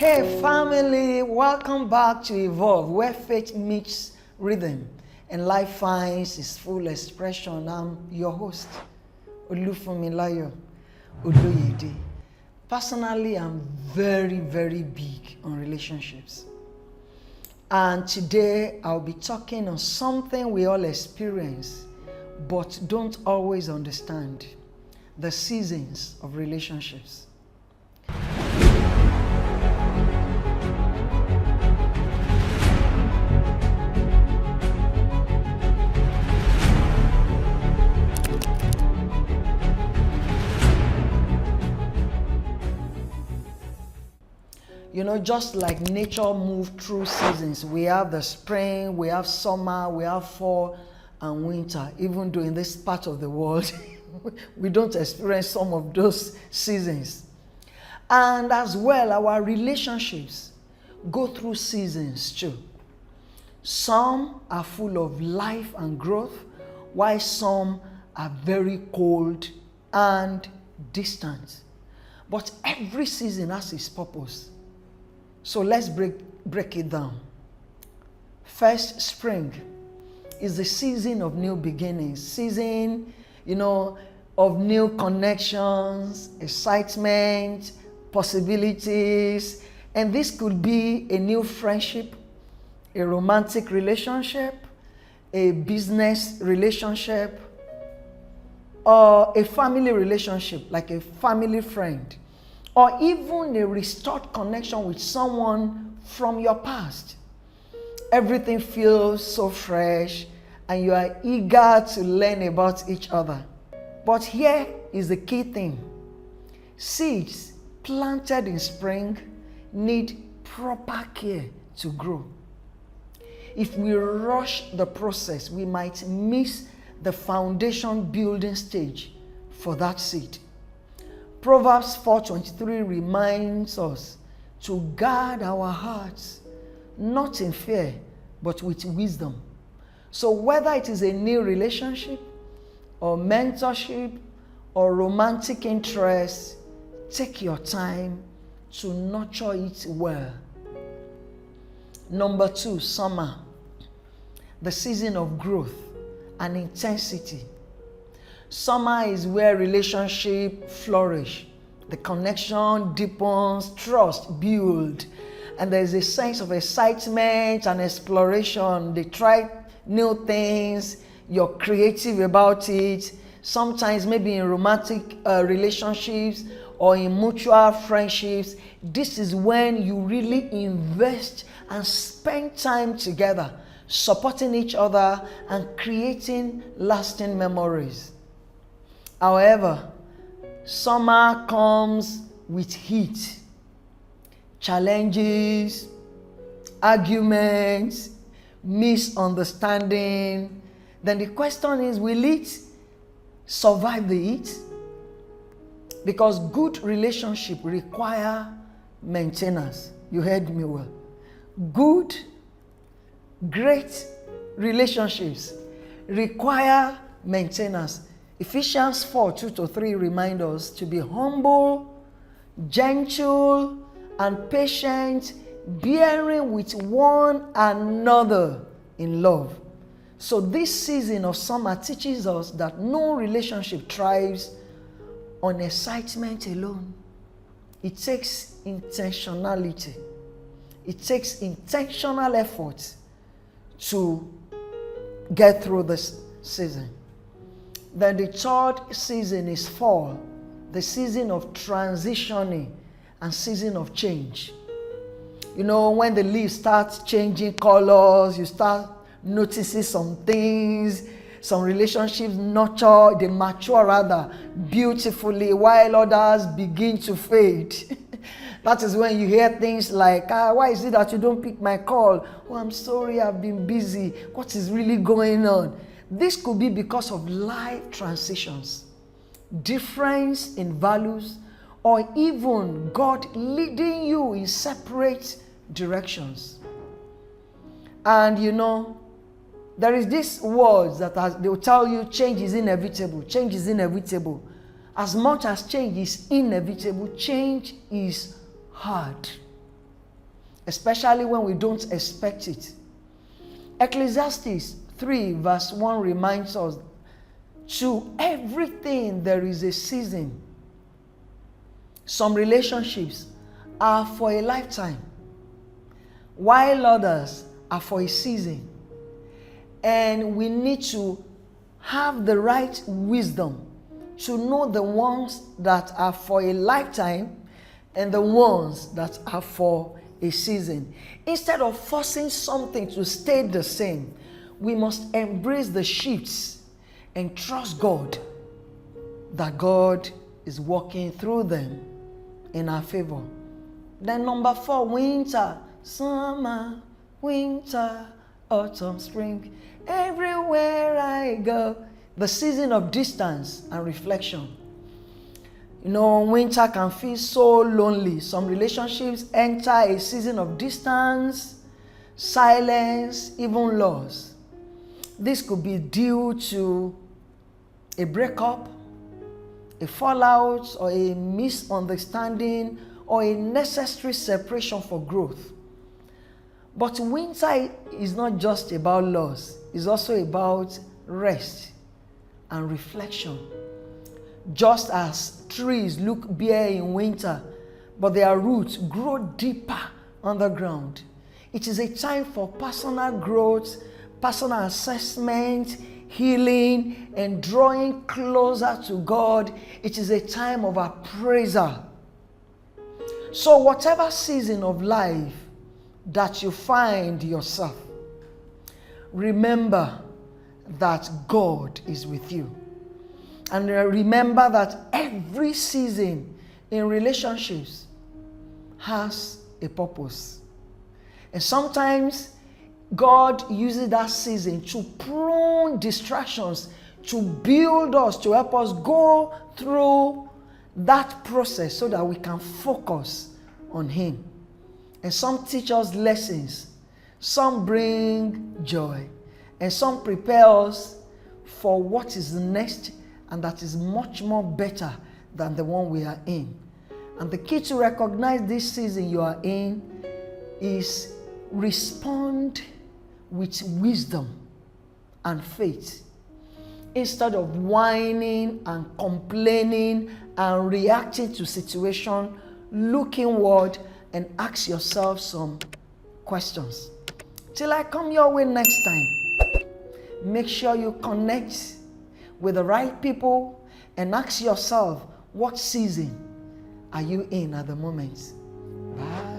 Hey family, welcome back to Evolve, where faith meets rhythm and life finds its full expression. I'm your host, Olufunmilayo Oloyede. Personally, I'm very big on relationships. And today I'll be talking on something we all experience but don't always understand: the seasons of relationships. You know, just like nature moved through seasons, we have the spring, we have summer, we have fall and winter. Even though in this part of the world, we don't experience some of those seasons. And as well, our relationships go through seasons too. Some are full of life and growth, while some are very cold and distant. But every season has its purpose. So let's break it down. First, spring is the season of new beginnings, season, of new connections, excitement, possibilities. And this could be a new friendship, a romantic relationship, a business relationship, or a family relationship, like a family friend, or even a restored connection with someone from your past. Everything feels so fresh and you are eager to learn about each other. But here is the key thing. Seeds planted in spring need proper care to grow. If we rush the process, we might miss the foundation building stage for that seed. Proverbs 4:23 reminds us to guard our hearts, not in fear, but with wisdom. So whether it is a new relationship, or mentorship, or romantic interest, take your time to nurture it well. Number 2, summer, the season of growth and intensity. Summer is where relationships flourish. The connection deepens, trust builds, and there's a sense of excitement and exploration. They try new things, you're creative about it. Sometimes maybe in romantic relationships or in mutual friendships, this is when you really invest and spend time together, supporting each other and creating lasting memories. However, summer comes with heat, challenges, arguments, misunderstanding. Then the question is, will it survive the heat? Because good relationships require maintenance. You heard me well. Great relationships require maintenance. Ephesians 4:2-3 remind us to be humble, gentle, and patient, bearing with one another in love. So this season of summer teaches us that no relationship thrives on excitement alone. It takes intentionality. It takes intentional effort to get through this season. Then the third season is fall, the season of transitioning and season of change. You know, when the leaves start changing colors, you start noticing some things, some relationships mature beautifully, while others begin to fade. That is when you hear things like, why is it that you don't pick my call? Oh, I'm sorry, I've been busy. What is really going on? This could be because of life transitions, difference in values, or even God leading you in separate directions. And there is this words that they will tell you change is inevitable. Change is inevitable. As much as change is inevitable, change is hard. especially when we don't expect it. Ecclesiastes 3 verse 1 reminds us, to everything there is a season. Some relationships are for a lifetime, while others are for a season. And we need to have the right wisdom to know the ones that are for a lifetime and the ones that are for a season. Instead of forcing something to stay the same, we must embrace the shifts and trust God that God is working through them in our favor. Then number 4, winter, summer, winter, autumn, spring. Everywhere I go, the season of distance and reflection. You know, winter can feel so lonely. Some relationships enter a season of distance, silence, even loss. This could be due to a breakup, a fallout, or a misunderstanding, or a necessary separation for growth. But winter is not just about loss, it's also about rest and reflection. Just as trees look bare in winter, but their roots grow deeper underground. It is a time for personal growth, personal assessment, healing, and drawing closer to God. It is a time of appraisal. So whatever season of life that you find yourself, remember that God is with you. And remember that every season in relationships has a purpose. And sometimes God uses that season to prune distractions, to build us, to help us go through that process so that we can focus on Him. And some teach us lessons, some bring joy, and some prepare us for what is next, and that is much more better than the one we are in. And the key to recognize this season you are in is respond with wisdom and faith. Instead of whining and complaining and reacting to situation, look inward and ask yourself some questions. Till I come your way next time, make sure you connect with the right people and ask yourself, what season are you in at the moment? Bye.